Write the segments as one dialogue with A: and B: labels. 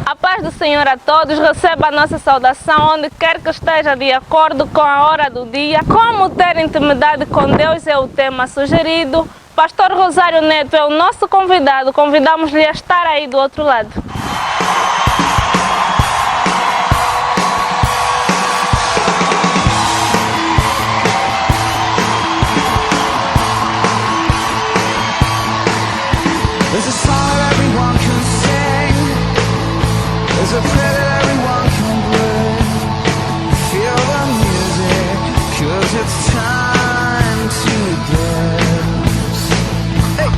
A: A paz do Senhor a todos, receba a nossa saudação onde quer que esteja, de acordo com a hora do dia. Como ter intimidade com Deus é o tema sugerido. Pastor Rosário Neto é o nosso convidado, convidamos-lhe a estar aí do outro lado.
B: There's a song everyone can sing. There's a prayer that everyone can bring. Feel the music, 'cause it's time to dance. Hey.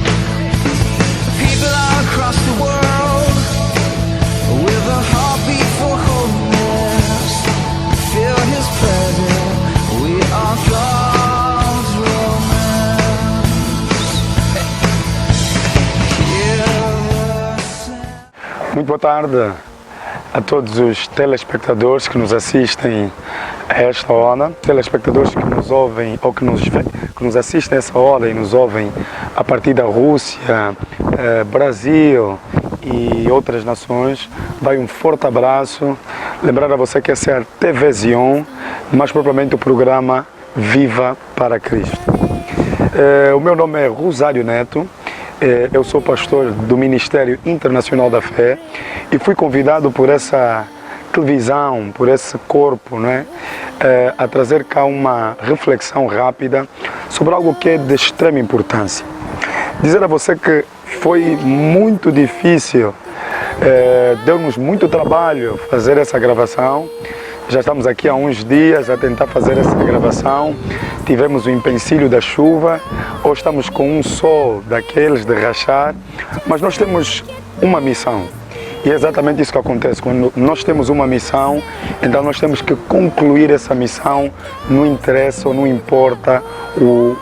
B: People all across the world with a heartbeat for holiness. Feel His presence. We are God's romance.
C: Muito boa tarde a todos os telespectadores que nos assistem a esta hora, telespectadores que nos ouvem ou que nos assistem a essa hora e nos ouvem a partir da Rússia, Brasil e outras nações. Vai um forte abraço. Lembrar a você que essa é a TV Zion, mais propriamente o programa Viva para Cristo. O meu nome é Rosário Neto. Eu sou pastor do Ministério Internacional da Fé e fui convidado por essa televisão, por esse corpo, né, a trazer cá uma reflexão rápida sobre algo que é de extrema importância. Dizer a você que foi muito difícil, deu-nos muito trabalho fazer essa gravação. Já estamos aqui há uns dias a tentar fazer essa gravação. Tivemos o empecilho da chuva, ou estamos com um sol daqueles de rachar, mas nós temos uma missão. E é exatamente isso que acontece. Quando nós temos uma missão, então nós temos que concluir essa missão, não interessa ou não importa os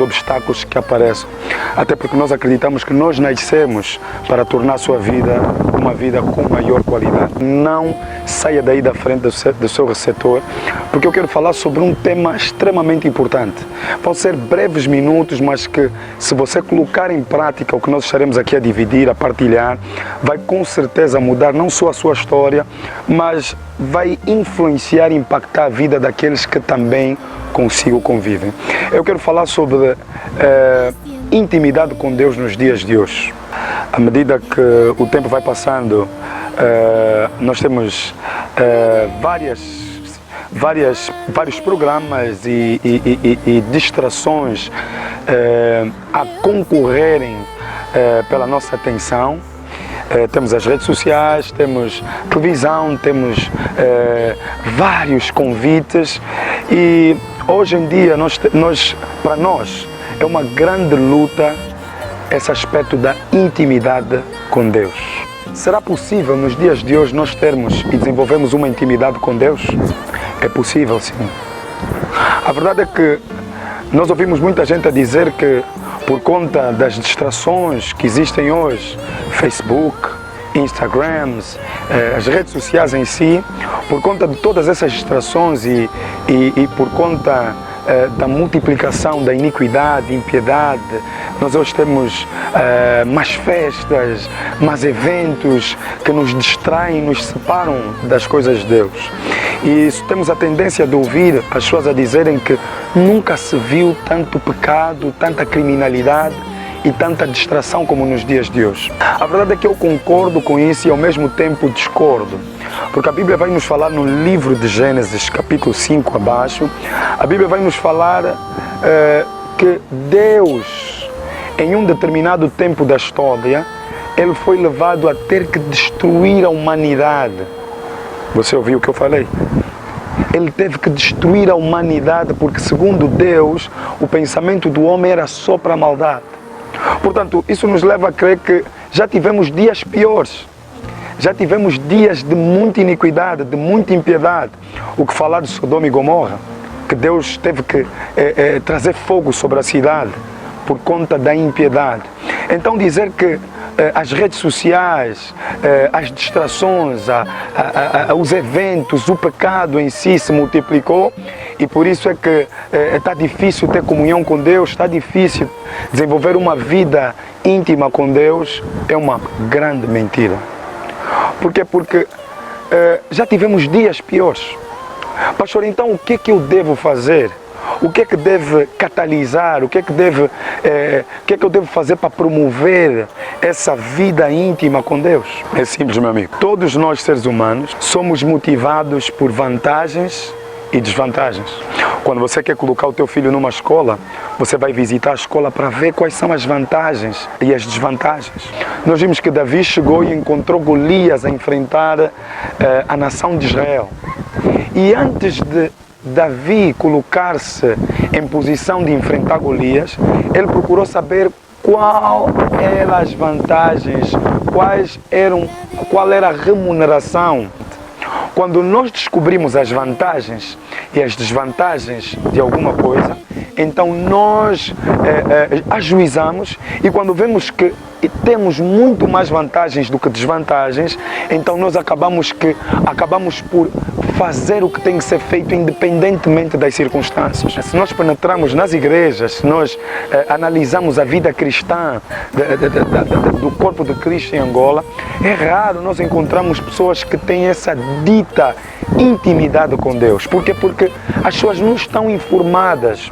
C: obstáculos que apareçam. Até porque nós acreditamos que nós nascemos para tornar a sua vida uma vida com maior qualidade. Não saia daí da frente do seu receptor, porque eu quero falar sobre um tema extremamente importante. Vão ser breves minutos, mas que se você colocar em prática o que nós estaremos aqui a dividir, a partilhar, vai com certeza mudar não só a sua história, mas vai influenciar e impactar a vida daqueles que também consigo convivem. Eu quero falar sobre intimidade com Deus nos dias de hoje. À medida que o tempo vai passando, nós temos vários programas e distrações a concorrerem pela nossa atenção. Temos as redes sociais, temos televisão, temos vários convites e hoje em dia para nós é uma grande luta esse aspecto da intimidade com Deus. Será possível nos dias de hoje nós termos e desenvolvermos uma intimidade com Deus? É possível, sim. A verdade é que nós ouvimos muita gente a dizer que por conta das distrações que existem hoje, Facebook, Instagrams, as redes sociais em si, por conta de todas essas distrações e por conta da multiplicação da iniquidade, impiedade, nós hoje temos mais festas, mais eventos que nos distraem, nos separam das coisas de Deus. E temos a tendência de ouvir as pessoas a dizerem que nunca se viu tanto pecado, tanta criminalidade e tanta distração como nos dias de hoje. A verdade é que eu concordo com isso e ao mesmo tempo discordo. Porque a Bíblia vai nos falar no livro de Gênesis, capítulo 5 abaixo, a Bíblia vai nos falar que Deus, em um determinado tempo da história, Ele foi levado a ter que destruir a humanidade. Você ouviu o que eu falei? Ele teve que destruir a humanidade porque, segundo Deus, o pensamento do homem era só para a maldade. Portanto, isso nos leva a crer que já tivemos dias piores. Já tivemos dias de muita iniquidade, de muita impiedade. O que falar de Sodoma e Gomorra, que Deus teve que trazer fogo sobre a cidade por conta da impiedade. Então dizer que as redes sociais, as distrações, os eventos, o pecado em si se multiplicou e por isso é que está difícil ter comunhão com Deus, está difícil desenvolver uma vida íntima com Deus, é uma grande mentira. Por quê? Porque já tivemos dias piores. Pastor, então o que é que eu devo fazer? O que é que deve catalisar? O que é que eu devo fazer para promover essa vida íntima com Deus? É simples, meu amigo. Todos nós, seres humanos, somos motivados por vantagens e desvantagens. Quando você quer colocar o teu filho numa escola, você vai visitar a escola para ver quais são as vantagens e as desvantagens. Nós vimos que Davi chegou e encontrou Golias a enfrentar a nação de Israel. E antes de Davi colocar-se em posição de enfrentar Golias, ele procurou saber qual eram as vantagens, qual era a remuneração. Quando nós descobrimos as vantagens e as desvantagens de alguma coisa, então nós ajuizamos, e quando vemos que temos muito mais vantagens do que desvantagens, então nós acabamos por fazer o que tem que ser feito independentemente das circunstâncias. Se nós penetramos nas igrejas, se nós analisamos a vida cristã do corpo de Cristo em Angola, é raro nós encontramos pessoas que têm essa dita intimidade com Deus. Por quê? Porque as pessoas não estão informadas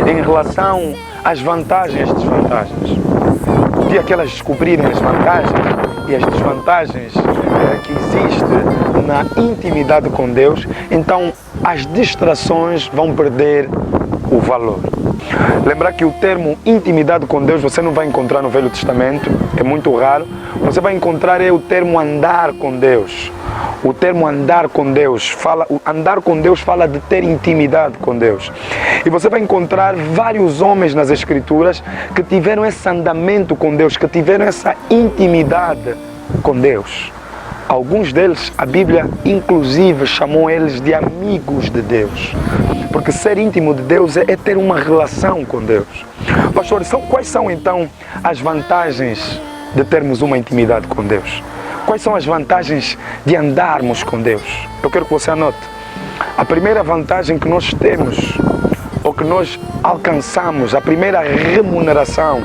C: em relação às vantagens e às desvantagens. O dia que elas descobrirem as vantagens e as desvantagens que existem na intimidade com Deus, então as distrações vão perder o valor. Lembrar que o termo intimidade com Deus você não vai encontrar no Velho Testamento, é muito raro. Você vai encontrar o termo andar com Deus. O termo andar com Deus fala de ter intimidade com Deus. E você vai encontrar vários homens nas Escrituras que tiveram esse andamento com Deus, que tiveram essa intimidade com Deus. Alguns deles, a Bíblia inclusive chamou eles de amigos de Deus. Porque ser íntimo de Deus é ter uma relação com Deus. Pastor, quais são então as vantagens de termos uma intimidade com Deus? Quais são as vantagens de andarmos com Deus? Eu quero que você anote. A primeira vantagem que nós temos, ou que nós alcançamos, a primeira remuneração,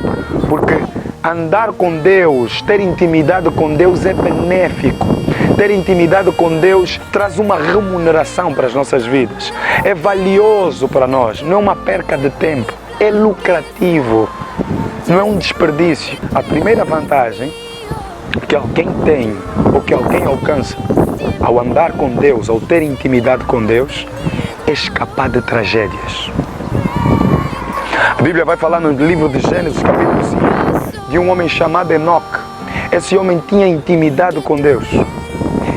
C: porque andar com Deus, ter intimidade com Deus é benéfico. Ter intimidade com Deus traz uma remuneração para as nossas vidas. É valioso para nós, não é uma perca de tempo, é lucrativo, não é um desperdício. A primeira vantagem que alguém tem, ou que alguém alcança ao andar com Deus, ao ter intimidade com Deus, é escapar de tragédias. A Bíblia vai falar no livro de Gênesis, capítulo 5, de um homem chamado Enoque. Esse homem tinha intimidade com Deus.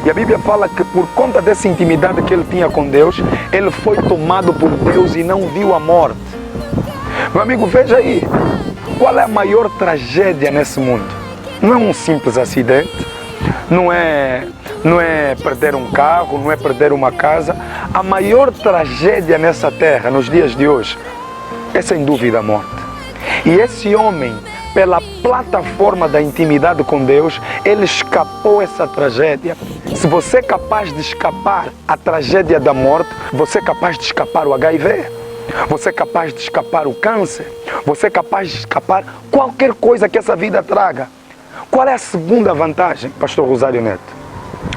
C: E a Bíblia fala que por conta dessa intimidade que ele tinha com Deus, ele foi tomado por Deus e não viu a morte. Meu amigo, veja aí, qual é a maior tragédia nesse mundo? Não é um simples acidente, não é perder um carro, não é perder uma casa. A maior tragédia nessa terra, nos dias de hoje, é sem dúvida a morte. E esse homem, pela plataforma da intimidade com Deus, ele escapou essa tragédia. Se você é capaz de escapar a tragédia da morte, você é capaz de escapar o HIV, você é capaz de escapar o câncer, você é capaz de escapar qualquer coisa que essa vida traga. Qual é a segunda vantagem, Pastor Rosário Neto?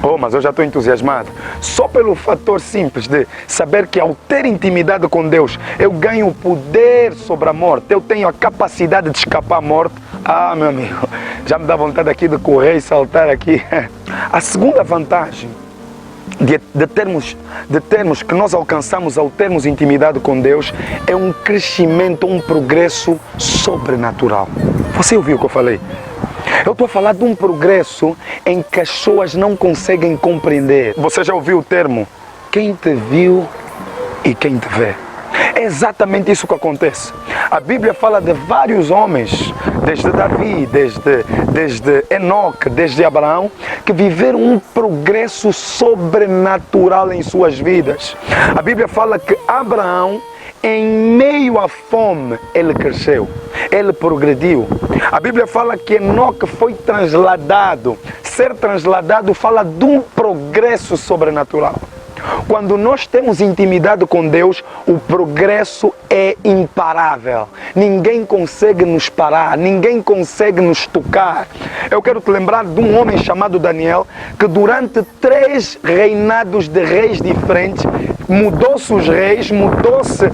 C: Oh, mas eu já estou entusiasmado. Só pelo fator simples de saber que ao ter intimidade com Deus, eu ganho poder sobre a morte, eu tenho a capacidade de escapar à morte. Ah, meu amigo, já me dá vontade aqui de correr e saltar aqui. A segunda vantagem de termos que nós alcançamos ao termos intimidade com Deus é um crescimento, um progresso sobrenatural. Você ouviu o que eu falei? Eu estou a falar de um progresso em que as pessoas não conseguem compreender. Você já ouviu o termo? Quem te viu e quem te vê. É exatamente isso que acontece. A Bíblia fala de vários homens, desde Davi, desde Enoque, desde Abraão, que viveram um progresso sobrenatural em suas vidas. A Bíblia fala que Abraão, em meio à fome, ele cresceu, ele progrediu. A Bíblia fala que Enoque foi transladado. Ser transladado fala de um progresso sobrenatural. Quando nós temos intimidade com Deus, o progresso é imparável. Ninguém consegue nos parar, ninguém consegue nos tocar. Eu quero te lembrar de um homem chamado Daniel, que durante 3 reinados de reis diferentes, mudou-se os reis, mudou-se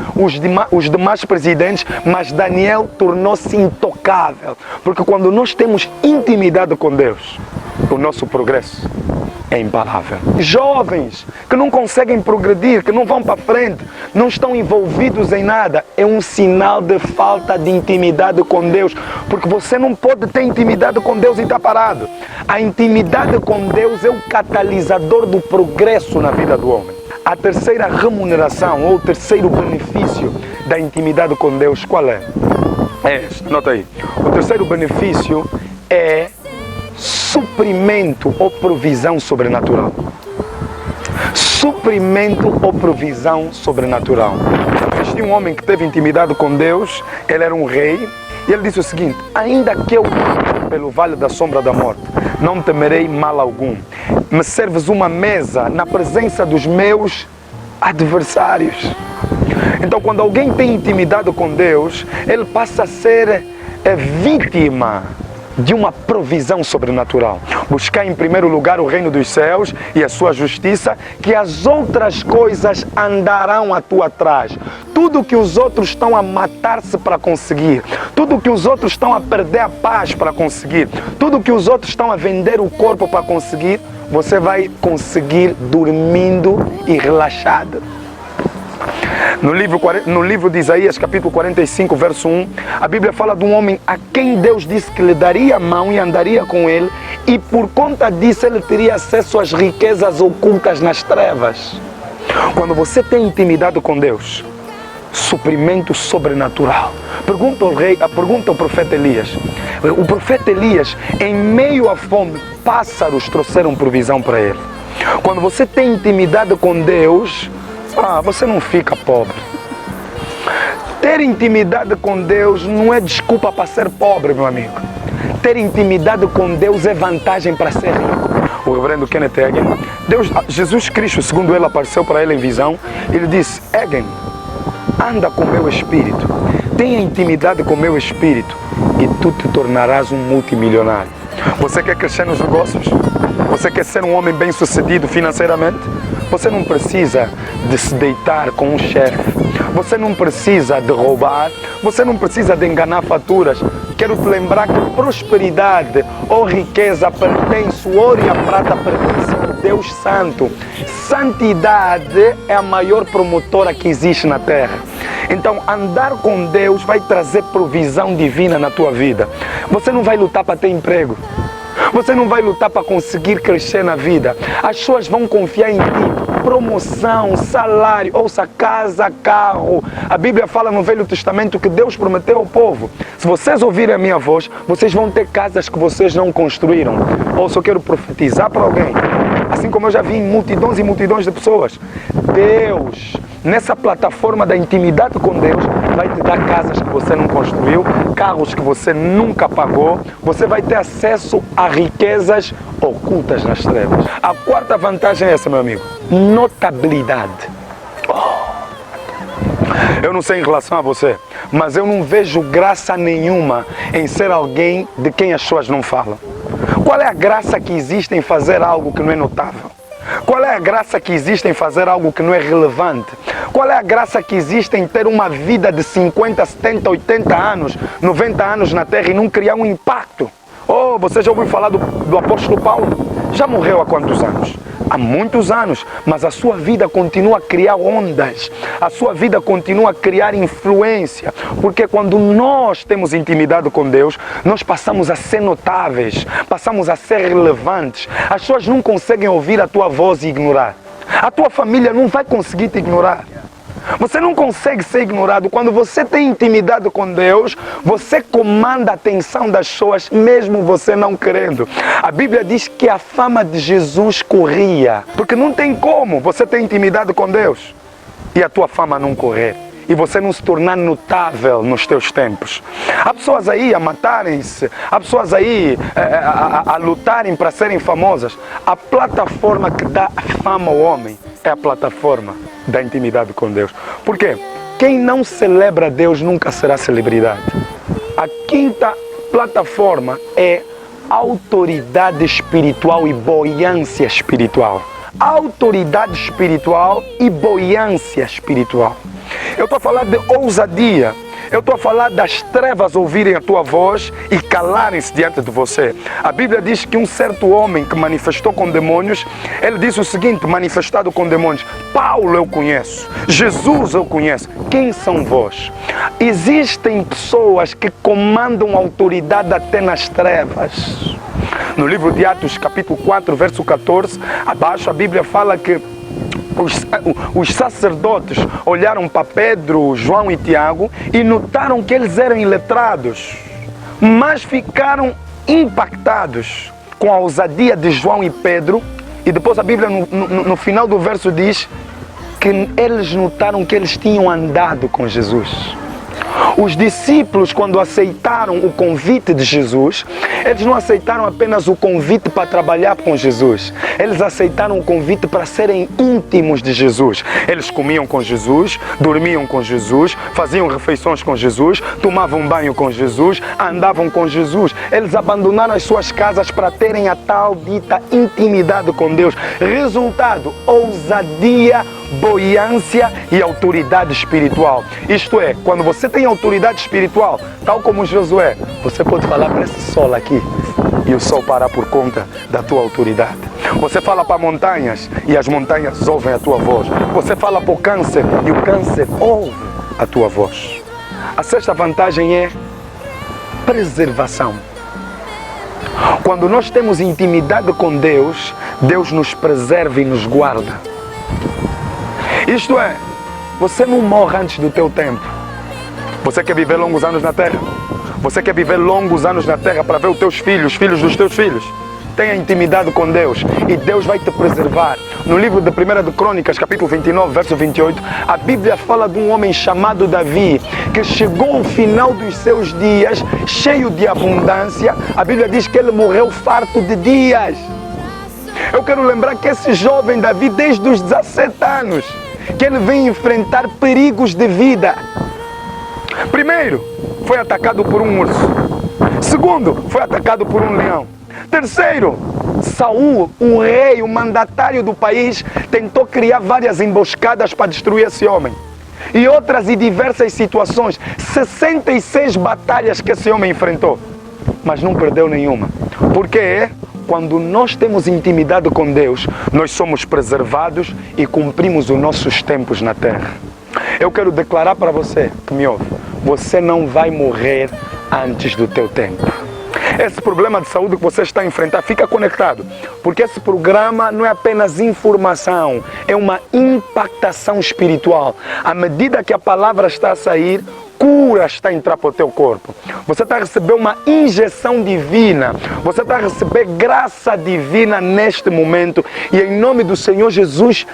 C: os demais presidentes, mas Daniel tornou-se intocável. Porque quando nós temos intimidade com Deus, o nosso progresso é imparável. Jovens que não conseguem progredir, que não vão para frente, não estão envolvidos em nada, é um sinal de falta de intimidade com Deus, porque você não pode ter intimidade com Deus e estar parado. A intimidade com Deus é o catalisador do progresso na vida do homem. A terceira remuneração, ou o terceiro benefício da intimidade com Deus, qual é? É este, anota aí. O terceiro benefício é suprimento ou provisão sobrenatural. Suprimento ou provisão sobrenatural. Existia um homem que teve intimidade com Deus, ele era um rei, e ele disse o seguinte: ainda que eu ande pelo vale da sombra da morte, não temerei mal algum. Me serves uma mesa na presença dos meus adversários. Então, quando alguém tem intimidade com Deus, ele passa a ser vítima de uma provisão sobrenatural. Buscar em primeiro lugar o reino dos céus e a sua justiça, que as outras coisas andarão à tua trás. Tudo que os outros estão a matar-se para conseguir, tudo que os outros estão a perder a paz para conseguir, tudo que os outros estão a vender o corpo para conseguir, você vai conseguir dormindo e relaxado. No livro de Isaías, capítulo 45, verso 1, a Bíblia fala de um homem a quem Deus disse que lhe daria a mão e andaria com ele, e por conta disso ele teria acesso às riquezas ocultas nas trevas. Quando você tem intimidade com Deus, suprimento sobrenatural. Pergunta ao profeta Elias. O profeta Elias, em meio à fome, pássaros trouxeram provisão para ele. Quando você tem intimidade com Deus, você não fica pobre. Ter intimidade com Deus não é desculpa para ser pobre, meu amigo. Ter intimidade com Deus é vantagem para ser rico. O reverendo Kenneth Hagin, Jesus Cristo, segundo ele, apareceu para ele em visão. Ele disse: Hagin, anda com meu espírito, tenha intimidade com meu espírito e tu te tornarás um multimilionário. Você quer crescer nos negócios? Você quer ser um homem bem sucedido financeiramente? Você não precisa de se deitar com um chefe. Você não precisa de roubar. Você não precisa de enganar faturas. Quero te lembrar que prosperidade ou riqueza pertence, o ouro e a prata pertencem ao Deus Santo. Santidade é a maior promotora que existe na terra. Então, andar com Deus vai trazer provisão divina na tua vida. Você não vai lutar para ter emprego. Você não vai lutar para conseguir crescer na vida. As pessoas vão confiar em ti. Promoção, salário, ouça, casa, carro. A Bíblia fala no Velho Testamento que Deus prometeu ao povo: se vocês ouvirem a minha voz, vocês vão ter casas que vocês não construíram. Ou só quero profetizar para alguém, assim como eu já vi em multidões e multidões de pessoas, Deus, nessa plataforma da intimidade com Deus, vai te dar casas que você não construiu, carros que você nunca pagou. Você vai ter acesso a riquezas ocultas nas trevas. A quarta vantagem é essa, meu amigo: notabilidade. Eu não sei em relação a você, mas eu não vejo graça nenhuma em ser alguém de quem as pessoas não falam. Qual é a graça que existe em fazer algo que não é notável? Qual é a graça que existe em fazer algo que não é relevante? Qual é a graça que existe em ter uma vida de 50, 70, 80 anos, 90 anos na terra e não criar um impacto? Oh, você já ouviu falar do apóstolo Paulo? Já morreu há quantos anos? Há muitos anos, mas a sua vida continua a criar ondas, a sua vida continua a criar influência, porque quando nós temos intimidade com Deus, nós passamos a ser notáveis, passamos a ser relevantes. As pessoas não conseguem ouvir a tua voz e ignorar. A tua família não vai conseguir te ignorar. Você não consegue ser ignorado. Quando você tem intimidade com Deus, você comanda a atenção das pessoas, mesmo você não querendo. A Bíblia diz que a fama de Jesus corria, porque não tem como você ter intimidade com Deus e a tua fama não correr, e você não se tornar notável nos teus tempos. Há pessoas aí a matarem-se, há pessoas aí a lutarem para serem famosas. A plataforma que dá fama ao homem é a plataforma da intimidade com Deus. Por quê? Quem não celebra Deus nunca será celebridade. A quinta plataforma é autoridade espiritual e boiância espiritual. Autoridade espiritual e boiância espiritual. Eu estou a falar de ousadia. Eu estou a falar das trevas ouvirem a tua voz e calarem-se diante de você. A Bíblia diz que um certo homem que manifestou com demônios, ele disse o seguinte, manifestado com demônios: Paulo eu conheço, Jesus eu conheço. Quem são vós? Existem pessoas que comandam autoridade até nas trevas. No livro de Atos, capítulo 4, verso 14, abaixo a Bíblia fala que os sacerdotes olharam para Pedro, João e Tiago e notaram que eles eram iletrados, mas ficaram impactados com a ousadia de João e Pedro. E depois a Bíblia no final do verso diz que eles notaram que eles tinham andado com Jesus. Os discípulos, quando aceitaram o convite de Jesus, eles não aceitaram apenas o convite para trabalhar com Jesus. Eles aceitaram o convite para serem íntimos de Jesus. Eles comiam com Jesus, dormiam com Jesus, faziam refeições com Jesus, tomavam banho com Jesus, andavam com Jesus. Eles abandonaram as suas casas para terem a tal dita intimidade com Deus. Resultado: ousadia, boiância e autoridade espiritual. Isto é, quando você tem autoridade espiritual, tal como Josué, você pode falar para esse sol aqui e o sol parar por conta da tua autoridade. Você fala para montanhas e as montanhas ouvem a tua voz. Você fala para o câncer e o câncer ouve a tua voz. A sexta vantagem é preservação. Quando nós temos intimidade com Deus, Deus nos preserva e nos guarda. Isto é, você não morre antes do teu tempo. Você quer viver longos anos na terra? Você quer viver longos anos na terra para ver os teus filhos, filhos dos teus filhos? Tenha intimidade com Deus e Deus vai te preservar. No livro de 1 de Crônicas, capítulo 29, verso 28, a Bíblia fala de um homem chamado Davi, que chegou ao final dos seus dias, cheio de abundância. A Bíblia diz que ele morreu farto de dias. Eu quero lembrar que esse jovem Davi, desde os 17 anos, que ele vem enfrentar perigos de vida. Primeiro, foi atacado por um urso. Segundo, foi atacado por um leão. Terceiro, Saul, o rei, o mandatário do país, tentou criar várias emboscadas para destruir esse homem. E outras e diversas situações, 66 batalhas que esse homem enfrentou, mas não perdeu nenhuma. Porque quando nós temos intimidade com Deus, nós somos preservados e cumprimos os nossos tempos na terra. Eu quero declarar para você que me ouve, você não vai morrer antes do teu tempo. Esse problema de saúde que você está a enfrentar, fica conectado, porque esse programa não é apenas informação, é uma impactação espiritual. À medida que a palavra está a sair, cura está a entrar para o teu corpo. Você está a receber uma injeção divina. Você está a receber graça divina neste momento. E em nome do Senhor Jesus,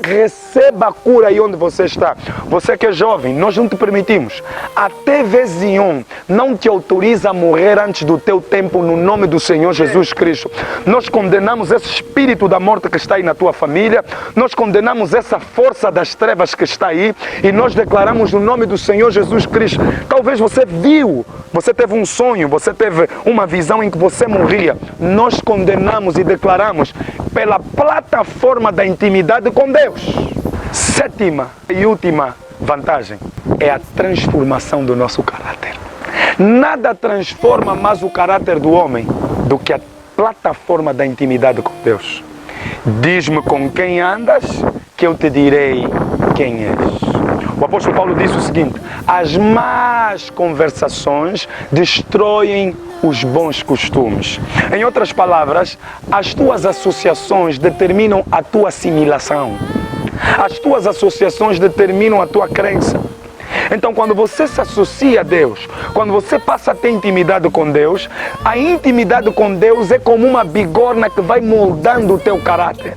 C: receba a cura aí onde você está. Você que é jovem, nós não te permitimos. A TV1 não te autoriza a morrer antes do teu tempo no nome do Senhor Jesus Cristo. Nós condenamos esse espírito da morte que está aí na tua família. Nós condenamos essa força das trevas que está aí. E nós declaramos no nome do Senhor Jesus Cristo. Talvez você viu, você teve um sonho, você teve uma visão em que você morria. Nós condenamos e declaramos pela plataforma da intimidade com Deus. Sétima e última vantagem é a transformação do nosso caráter. Nada transforma mais o caráter do homem do que a plataforma da intimidade com Deus. Diz-me com quem andas, que eu te direi quem és. O apóstolo Paulo disse o seguinte: as más conversações destroem os bons costumes. Em outras palavras, as tuas associações determinam a tua assimilação. As tuas associações determinam a tua crença. Então, quando você se associa a Deus, quando você passa a ter intimidade com Deus, a intimidade com Deus é como uma bigorna que vai moldando o teu caráter,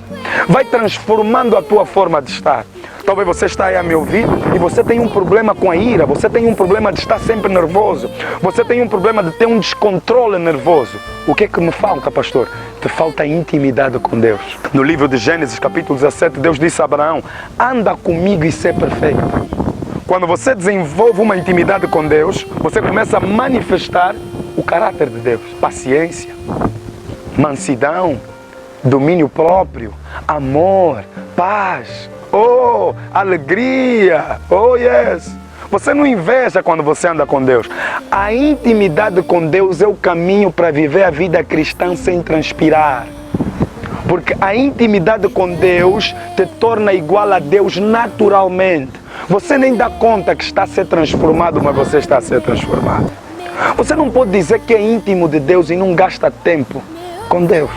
C: vai transformando a tua forma de estar. Talvez você está aí a me ouvir e você tem um problema com a ira, você tem um problema de estar sempre nervoso, você tem um problema de ter um descontrole nervoso. O que é que me falta, pastor? Te falta intimidade com Deus. No livro de Gênesis, capítulo 17, Deus disse a Abraão: anda comigo e ser perfeito. Quando você desenvolve uma intimidade com Deus, você começa a manifestar o caráter de Deus. Paciência, mansidão, domínio próprio, amor, paz, oh, alegria, oh yes. Você não inveja quando você anda com Deus. A intimidade com Deus é o caminho para viver a vida cristã sem transpirar. Porque a intimidade com Deus te torna igual a Deus naturalmente. Você nem dá conta que está a ser transformado, mas você está a ser transformado. Você não pode dizer que é íntimo de Deus e não gasta tempo com Deus.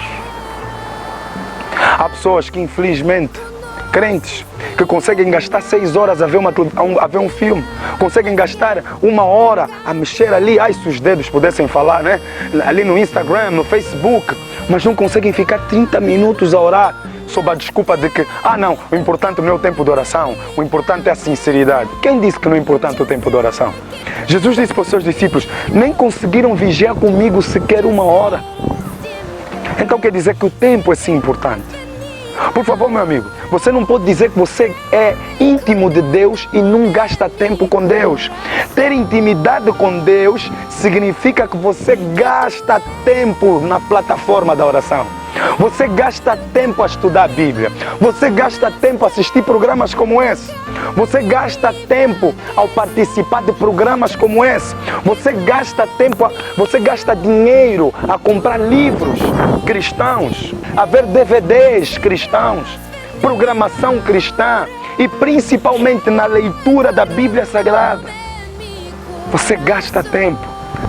C: Há pessoas que, infelizmente, crentes, que conseguem gastar 6 horas a ver um filme, conseguem gastar 1 hora a mexer ali, ai, se os dedos pudessem falar, né? Ali no Instagram, no Facebook, mas não conseguem ficar 30 minutos a orar, sob a desculpa de que, não, o importante não é o tempo de oração, o importante é a sinceridade. Quem disse que não é importante o tempo de oração? Jesus disse para os seus discípulos: nem conseguiram vigiar comigo sequer 1 hora. Então quer dizer que o tempo é sim importante. Por favor, meu amigo, você não pode dizer que você é íntimo de Deus e não gasta tempo com Deus. Ter intimidade com Deus significa que você gasta tempo na plataforma da oração. Você gasta tempo a estudar a Bíblia. Você gasta tempo a assistir programas como esse. Você gasta tempo ao participar de programas como esse. Você gasta tempo, você gasta dinheiro a comprar livros cristãos, a ver DVDs cristãos, programação cristã e principalmente na leitura da Bíblia Sagrada. Você gasta tempo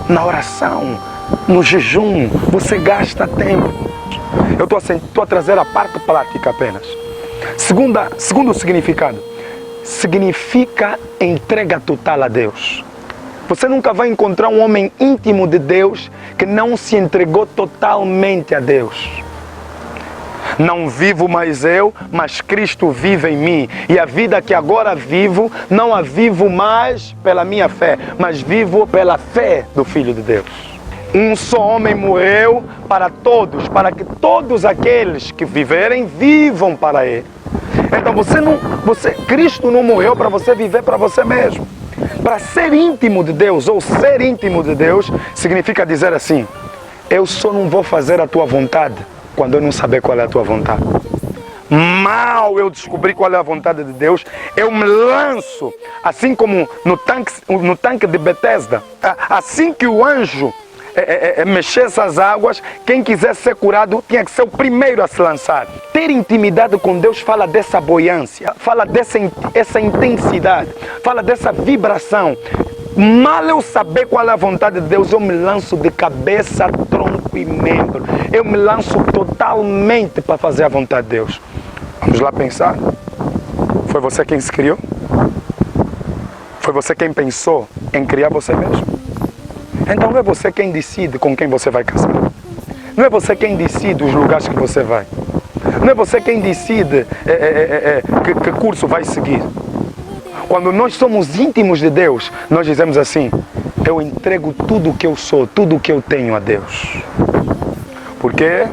C: na oração, no jejum. Você gasta tempo. Eu estou a trazer a parte prática apenas. Segundo significado, significa entrega total a Deus. Você nunca vai encontrar um homem íntimo de Deus que não se entregou totalmente a Deus. Não vivo mais eu, mas Cristo vive em mim. E a vida que agora vivo, não a vivo mais pela minha fé, mas vivo pela fé do Filho de Deus. Um só homem morreu para todos, para que todos aqueles que viverem, vivam para Ele. Então Cristo não morreu para você viver para você mesmo. Para ser íntimo de Deus, ou ser íntimo de Deus, significa dizer assim: eu só não vou fazer a tua vontade quando eu não saber qual é a tua vontade. Mal eu descobri qual é a vontade de Deus, eu me lanço, assim como no tanque de Betesda, assim que o anjo mexesse as águas, quem quisesse ser curado tinha que ser o primeiro a se lançar. Ter intimidade com Deus fala dessa buoyância, fala essa intensidade, fala dessa vibração. Mal eu saber qual é a vontade de Deus, eu me lanço de cabeça, tronco e membro. Eu me lanço totalmente para fazer a vontade de Deus. Vamos lá pensar. Foi você quem se criou? Foi você quem pensou em criar você mesmo? Então não é você quem decide com quem você vai casar. Não é você quem decide os lugares que você vai. Não é você quem decide que curso vai seguir. Quando nós somos íntimos de Deus, nós dizemos assim: eu entrego tudo o que eu sou, tudo o que eu tenho a Deus. Porque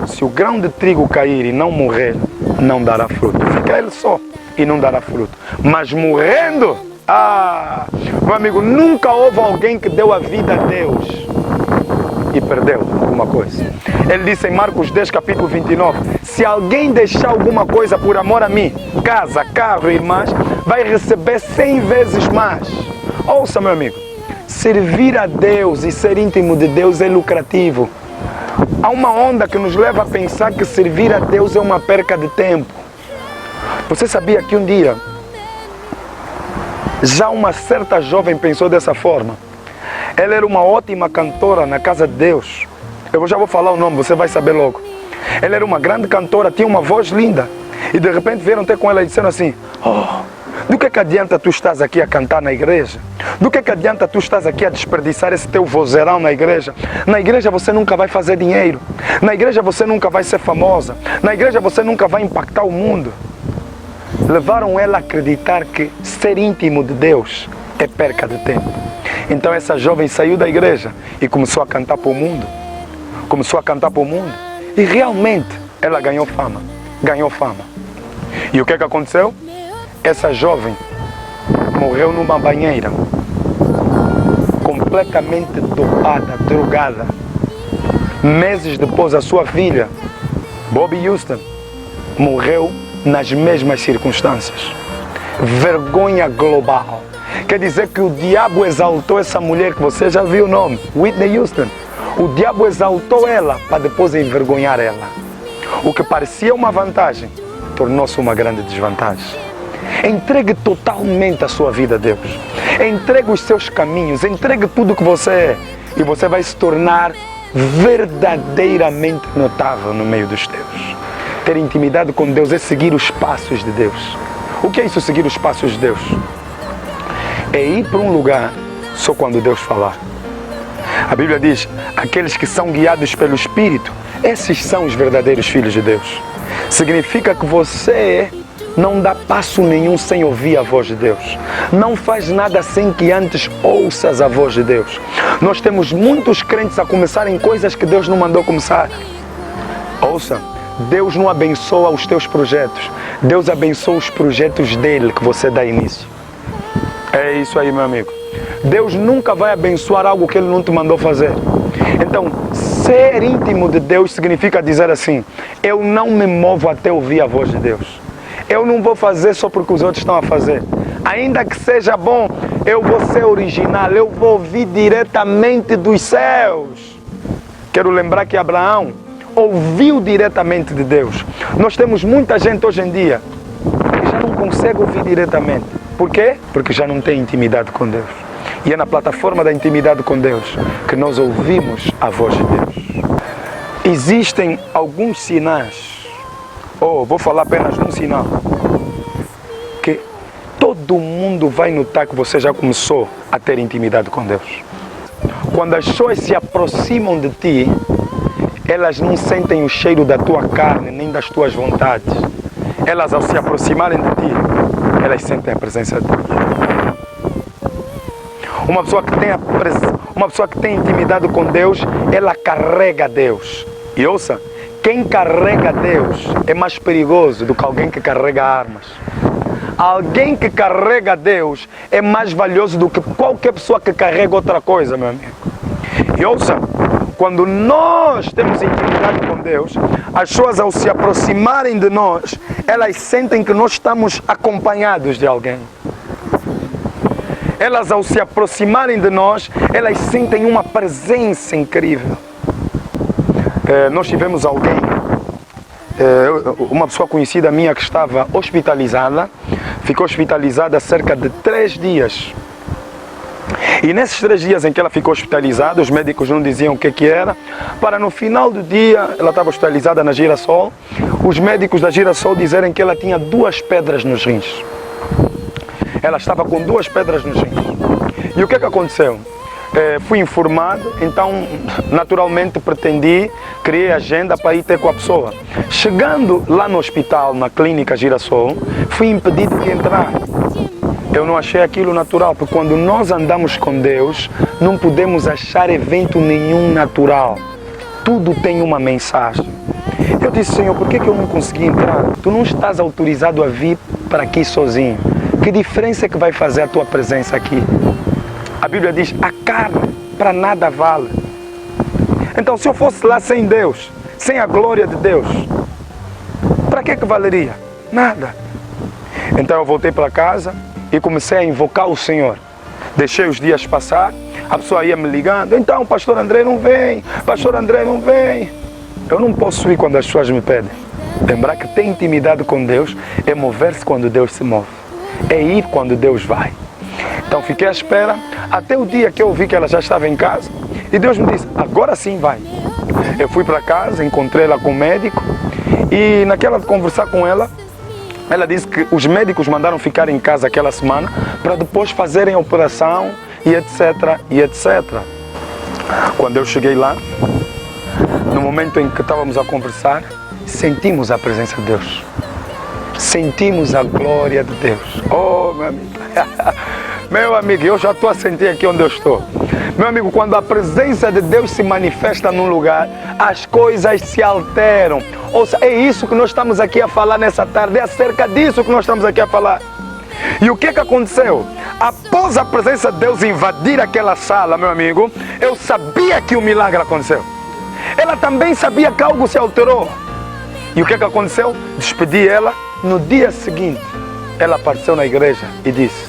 C: se o grão de trigo cair e não morrer, não dará fruto. Fica ele só e não dará fruto. Mas morrendo, meu amigo, nunca houve alguém que deu a vida a Deus e perdeu alguma coisa. Ele disse em Marcos 10, capítulo 29, se alguém deixar alguma coisa por amor a mim, casa, carro e irmãs, vai receber 100 vezes mais. Ouça, meu amigo, servir a Deus e ser íntimo de Deus é lucrativo. Há uma onda que nos leva a pensar que servir a Deus é uma perca de tempo. Você sabia que um dia já uma certa jovem pensou dessa forma? Ela era uma ótima cantora na casa de Deus. Eu já vou falar o nome, você vai saber logo. Ela era uma grande cantora, tinha uma voz linda. E de repente vieram ter com ela e disseram assim: do que adianta tu estás aqui a cantar na igreja? Do que adianta tu estás aqui a desperdiçar esse teu vozeirão na igreja? Na igreja você nunca vai fazer dinheiro. Na igreja você nunca vai ser famosa. Na igreja você nunca vai impactar o mundo. Levaram ela a acreditar que ser íntimo de Deus é perca de tempo. Então essa jovem saiu da igreja e começou a cantar para o mundo. começou a cantar para o mundo. E realmente ela ganhou fama. Ganhou fama. E o que é que aconteceu? Essa jovem morreu numa banheira, completamente dopada, drogada. Meses depois, a sua filha, Bobby Houston, morreu nas mesmas circunstâncias. Vergonha global. Quer dizer que o diabo exaltou essa mulher que você já viu o nome, Whitney Houston. O diabo exaltou ela para depois envergonhar ela. O que parecia uma vantagem tornou-se uma grande desvantagem. Entregue totalmente a sua vida a Deus. Entregue os seus caminhos, entregue tudo o que você é. E você vai se tornar verdadeiramente notável no meio dos teus. Ter intimidade com Deus é seguir os passos de Deus. O que é isso, seguir os passos de Deus? É ir para um lugar só quando Deus falar. A Bíblia diz, aqueles que são guiados pelo Espírito, esses são os verdadeiros filhos de Deus. Significa que você não dá passo nenhum sem ouvir a voz de Deus. Não faz nada sem que antes ouças a voz de Deus. Nós temos muitos crentes a começarem coisas que Deus não mandou começar. Ouça, Deus não abençoa os teus projetos. Deus abençoa os projetos dele que você dá início. É isso aí, meu amigo. Deus nunca vai abençoar algo que Ele não te mandou fazer. Então, ser íntimo de Deus significa dizer assim, eu não me movo até ouvir a voz de Deus. Eu não vou fazer só porque os outros estão a fazer. Ainda que seja bom, eu vou ser original, eu vou ouvir diretamente dos céus. Quero lembrar que Abraão ouviu diretamente de Deus. Nós temos muita gente hoje em dia que já não consegue ouvir diretamente. Por quê? Porque já não tem intimidade com Deus. E é na plataforma da intimidade com Deus que nós ouvimos a voz de Deus. Existem alguns sinais, vou falar apenas de um sinal, que todo mundo vai notar que você já começou a ter intimidade com Deus. Quando as pessoas se aproximam de ti, elas não sentem o cheiro da tua carne, nem das tuas vontades. Elas, ao se aproximarem de ti, elas sentem a presença de Deus. Uma pessoa que tem intimidade com Deus, ela carrega Deus. E ouça, quem carrega Deus é mais perigoso do que alguém que carrega armas. Alguém que carrega Deus é mais valioso do que qualquer pessoa que carrega outra coisa, meu amigo. E ouça, quando nós temos intimidade com Deus, as pessoas, ao se aproximarem de nós, elas sentem que nós estamos acompanhados de alguém. Elas, ao se aproximarem de nós, elas sentem uma presença incrível. Nós tivemos alguém, uma pessoa conhecida minha que estava hospitalizada, ficou hospitalizada cerca de 3 dias. E nesses 3 dias em que ela ficou hospitalizada, os médicos não diziam o que era, para no final do dia, ela estava hospitalizada na Girassol, os médicos da Girassol dizerem que ela tinha 2 pedras nos rins. Ela estava com 2 pedras nos rins. E o que aconteceu? Fui informado, então naturalmente criei agenda para ir ter com a pessoa. Chegando lá no hospital, na clínica Girassol, fui impedido de entrar. Eu não achei aquilo natural, porque quando nós andamos com Deus, não podemos achar evento nenhum natural. Tudo tem uma mensagem. Eu disse, Senhor, por que eu não consegui entrar? Tu não estás autorizado a vir para aqui sozinho. Que diferença é que vai fazer a tua presença aqui? A Bíblia diz, a carne para nada vale. Então, se eu fosse lá sem Deus, sem a glória de Deus, para que valeria? Nada. Então eu voltei para casa e comecei a invocar o Senhor. Deixei os dias passar, a pessoa ia me ligando, então, pastor André não vem, pastor André não vem. Eu não posso ir quando as pessoas me pedem. Lembrar que ter intimidade com Deus é mover-se quando Deus se move. É ir quando Deus vai. Então fiquei à espera até o dia que eu vi que ela já estava em casa e Deus me disse, agora sim vai. Eu fui para casa, encontrei ela com o médico e naquela de conversar com ela, ela disse que os médicos mandaram ficar em casa aquela semana para depois fazerem a operação e etc, e etc. Quando eu cheguei lá, no momento em que estávamos a conversar, sentimos a presença de Deus. Sentimos a glória de Deus. Oh, meu amigo. Meu amigo, eu já estou a sentir aqui onde eu estou. Meu amigo, quando a presença de Deus se manifesta num lugar, as coisas se alteram. Ou seja, é isso que nós estamos aqui a falar nessa tarde, é acerca disso que nós estamos aqui a falar. E o que aconteceu? Após a presença de Deus invadir aquela sala, meu amigo, eu sabia que o milagre aconteceu. Ela também sabia que algo se alterou. E o que aconteceu? Despedi ela. No dia seguinte, ela apareceu na igreja e disse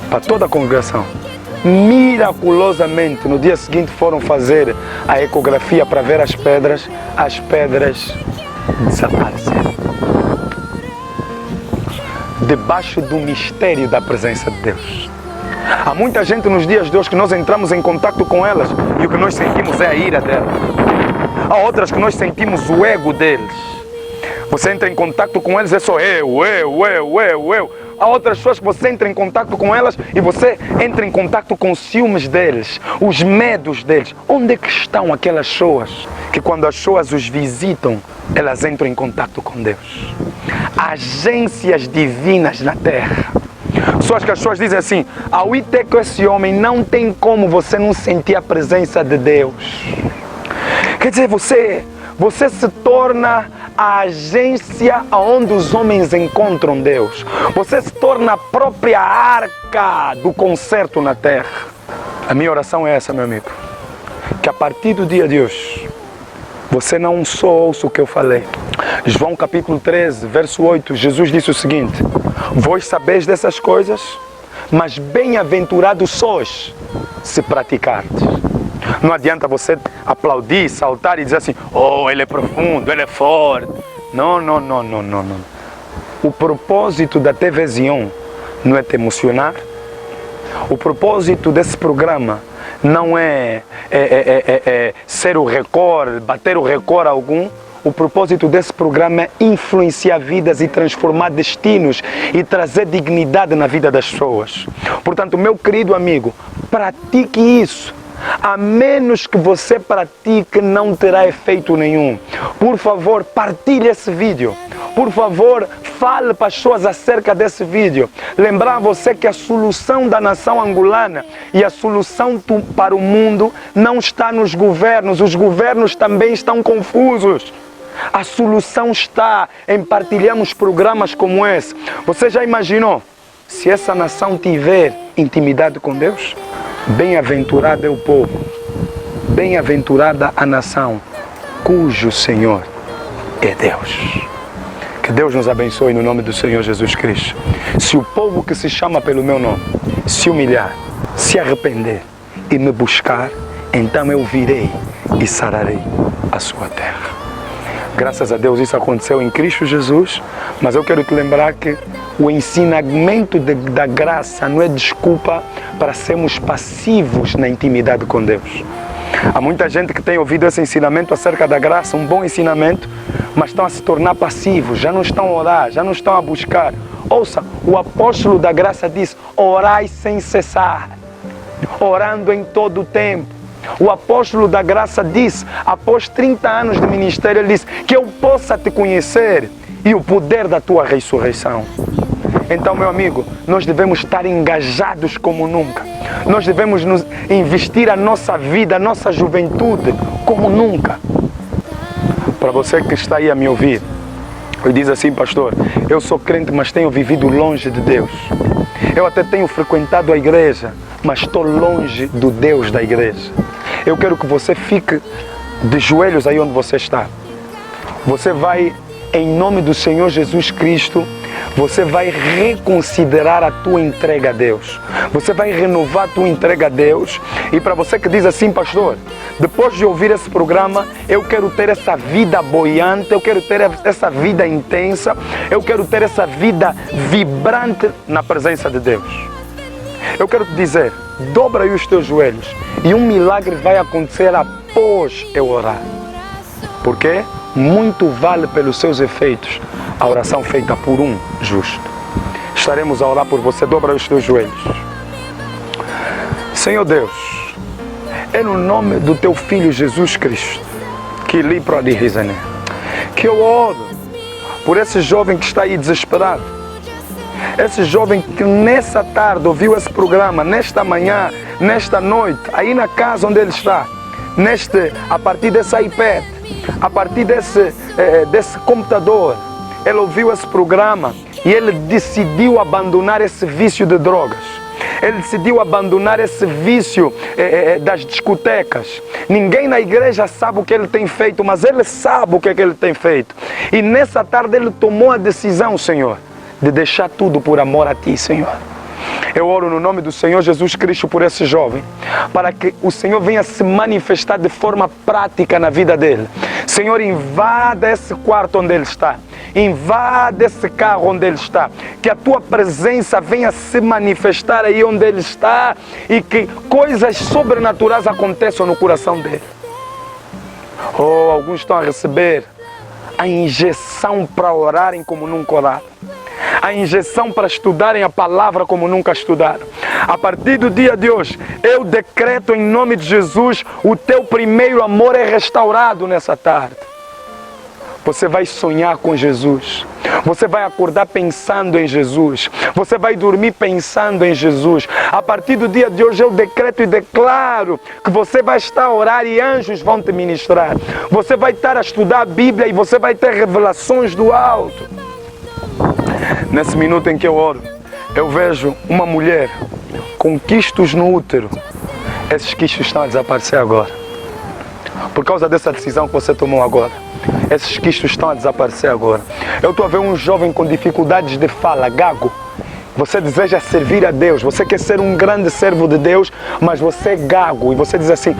C: para toda a congregação, miraculosamente, no dia seguinte foram fazer a ecografia para ver as pedras desapareceram. Debaixo do mistério da presença de Deus. Há muita gente nos dias de hoje que nós entramos em contato com elas e o que nós sentimos é a ira delas. Há outras que nós sentimos o ego deles. Você entra em contato com eles, é só eu. Há outras pessoas que você entra em contato com elas e você entra em contato com os ciúmes deles, os medos deles. Onde é que estão aquelas pessoas que quando as pessoas os visitam, elas entram em contato com Deus? Agências divinas na terra. Só que as pessoas dizem assim, ao ir ter com esse homem não tem como você não sentir a presença de Deus. Quer dizer, você se torna a agência onde os homens encontram Deus. Você se torna a própria arca do concerto na terra. A minha oração é essa, meu amigo. Que a partir do dia de hoje, você não só ouça o que eu falei. João capítulo 13, verso 8, Jesus disse o seguinte, vós sabeis dessas coisas, mas bem-aventurados sois se praticardes. Não adianta você aplaudir, saltar e dizer assim, oh, ele é profundo, ele é forte. Não. O propósito da TV Zion não é te emocionar. O propósito desse programa não é ser o recorde, bater o recorde algum. O propósito desse programa é influenciar vidas e transformar destinos e trazer dignidade na vida das pessoas. Portanto, meu querido amigo, pratique isso. A menos que você pratique, não terá efeito nenhum. Por favor, partilhe esse vídeo. Por favor, fale para as pessoas acerca desse vídeo. Lembrar você que a solução da nação angolana e a solução para o mundo não está nos governos. Os governos também estão confusos. A solução está em partilharmos programas como esse. Você já imaginou? Se essa nação tiver intimidade com Deus? Bem-aventurado é o povo, bem-aventurada a nação, cujo Senhor é Deus. Que Deus nos abençoe no nome do Senhor Jesus Cristo. Se o povo que se chama pelo meu nome se humilhar, se arrepender e me buscar, então eu virei e sararei a sua terra. Graças a Deus isso aconteceu em Cristo Jesus, mas eu quero te lembrar que o ensinamento da graça não é desculpa para sermos passivos na intimidade com Deus. Há muita gente que tem ouvido esse ensinamento acerca da graça, um bom ensinamento, mas estão a se tornar passivos, já não estão a orar, já não estão a buscar. Ouça, o apóstolo da graça diz, orai sem cessar, orando em todo o tempo. O apóstolo da graça diz, após 30 anos de ministério, ele diz, que eu possa te conhecer e o poder da tua ressurreição. Então, meu amigo, nós devemos estar engajados como nunca. Nós devemos investir a nossa vida, a nossa juventude como nunca. Para você que está aí a me ouvir, e diz assim, pastor, eu sou crente, mas tenho vivido longe de Deus. Eu até tenho frequentado a igreja, mas estou longe do Deus da igreja. Eu quero que você fique de joelhos aí onde você está. Você vai, em nome do Senhor Jesus Cristo, você vai reconsiderar a tua entrega a Deus. Você vai renovar a tua entrega a Deus. E para você que diz assim, pastor, depois de ouvir esse programa, eu quero ter essa vida boiante, eu quero ter essa vida intensa, eu quero ter essa vida vibrante na presença de Deus. Eu quero te dizer, dobra aí os teus joelhos e um milagre vai acontecer após eu orar. Porque muito vale pelos seus efeitos a oração feita por um justo. Estaremos a orar por você, dobra os teus joelhos. Senhor Deus, é no nome do teu Filho Jesus Cristo que lhe que eu oro por esse jovem que está aí desesperado. Esse jovem que nessa tarde ouviu esse programa, nesta manhã, nesta noite, aí na casa onde ele está, a partir desse iPad, a partir desse computador, ele ouviu esse programa e ele decidiu abandonar esse vício de drogas. Ele decidiu abandonar esse vício das discotecas. Ninguém na igreja sabe o que ele tem feito, mas ele sabe o que é que ele tem feito. E nessa tarde ele tomou a decisão, Senhor, de deixar tudo por amor a Ti, Senhor. Eu oro no nome do Senhor Jesus Cristo por esse jovem, para que o Senhor venha se manifestar de forma prática na vida dele. Senhor, invada esse quarto onde ele está. Invada esse carro onde ele está. Que a Tua presença venha se manifestar aí onde ele está e que coisas sobrenaturais aconteçam no coração dele. Oh, alguns estão a receber a injeção para orarem como nunca oraram. A injeção para estudarem a palavra como nunca estudaram. A partir do dia de hoje, eu decreto em nome de Jesus, o teu primeiro amor é restaurado nessa tarde. Você vai sonhar com Jesus. Você vai acordar pensando em Jesus. Você vai dormir pensando em Jesus. A partir do dia de hoje eu decreto e declaro que você vai estar a orar e anjos vão te ministrar. Você vai estar a estudar a Bíblia e você vai ter revelações do alto. Nesse minuto em que eu oro, eu vejo uma mulher com quistos no útero. Esses quistos estão a desaparecer agora. Por causa dessa decisão que você tomou agora. Esses quistos estão a desaparecer agora. Eu estou a ver um jovem com dificuldades de fala, gago. Você deseja servir a Deus, você quer ser um grande servo de Deus, mas você é gago e você diz assim: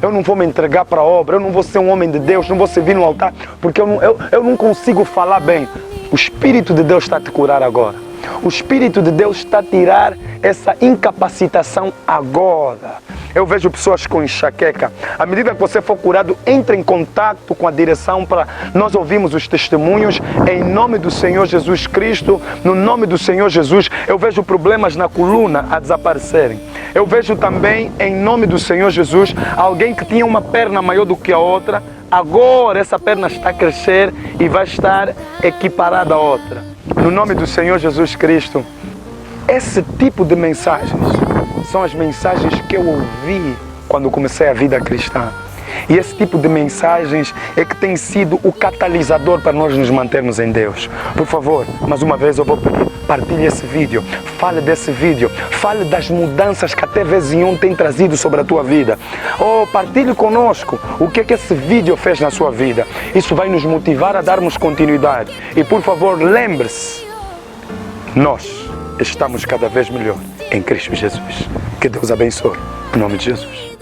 C: eu não vou me entregar para a obra, eu não vou ser um homem de Deus, não vou servir no altar, porque eu não consigo falar bem. O Espírito de Deus está a te curar agora. O Espírito de Deus está a tirar essa incapacitação agora. Eu vejo pessoas com enxaqueca. À medida que você for curado, entre em contato com a direção para nós ouvirmos os testemunhos. Em nome do Senhor Jesus Cristo, no nome do Senhor Jesus, eu vejo problemas na coluna a desaparecerem. Eu vejo também, em nome do Senhor Jesus, alguém que tinha uma perna maior do que a outra. Agora essa perna está a crescer e vai estar equiparada à outra. No nome do Senhor Jesus Cristo, esse tipo de mensagens são as mensagens que eu ouvi quando comecei a vida cristã. E esse tipo de mensagens é que tem sido o catalisador para nós nos mantermos em Deus. Por favor, mais uma vez eu vou pedir, partilhe esse vídeo, fale desse vídeo, fale das mudanças que até Vision tem trazido sobre a tua vida. Partilhe conosco o que esse vídeo fez na sua vida. Isso vai nos motivar a darmos continuidade. E por favor, lembre-se, nós estamos cada vez melhor em Cristo Jesus. Que Deus abençoe. Em nome de Jesus.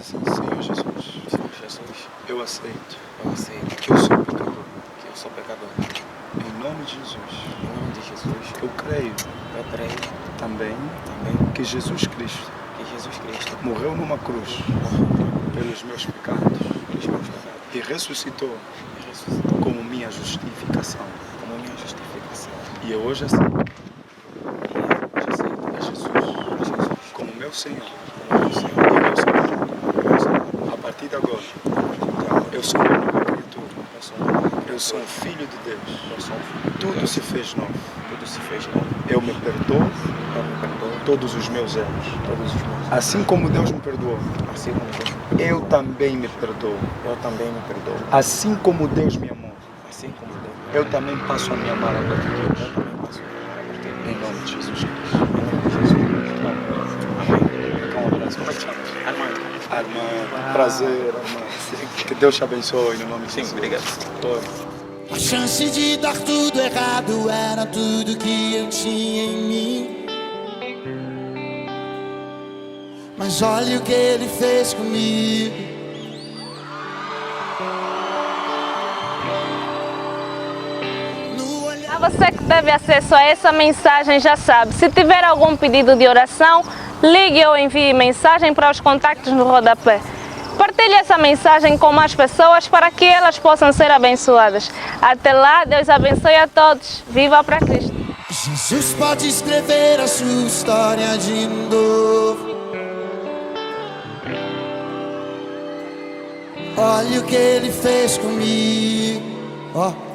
C: Senhor Jesus, eu aceito que eu sou pecador. Em nome de Jesus, eu creio também que Jesus Cristo morreu numa cruz pelos meus pecados e ressuscitou como minha justificação. E eu hoje aceito a Jesus como meu Senhor. A partir de agora, eu sou uma nova criatura. Eu sou um filho de Deus. Tudo se fez novo. Eu me perdoo todos os meus erros. Assim como Deus me perdoou, eu também me perdoo. Assim como Deus me amou, eu também passo a me amar a partir de hoje. Em nome de Jesus Cristo. Como é que chama? Armando. Prazer, Armando. Que Deus te abençoe no nome de Jesus. Obrigado.
D: A chance de dar tudo errado era tudo que eu tinha em mim. Mas olha o que ele fez comigo.
A: A você que teve acesso a essa mensagem já sabe, se tiver algum pedido de oração, ligue ou envie mensagem para os contactos no rodapé. Partilhe essa mensagem com mais pessoas para que elas possam ser abençoadas. Até lá, Deus abençoe a todos. Viva para Cristo.
D: Jesus pode escrever a sua história de novo. Olha o que ele fez comigo. Ó.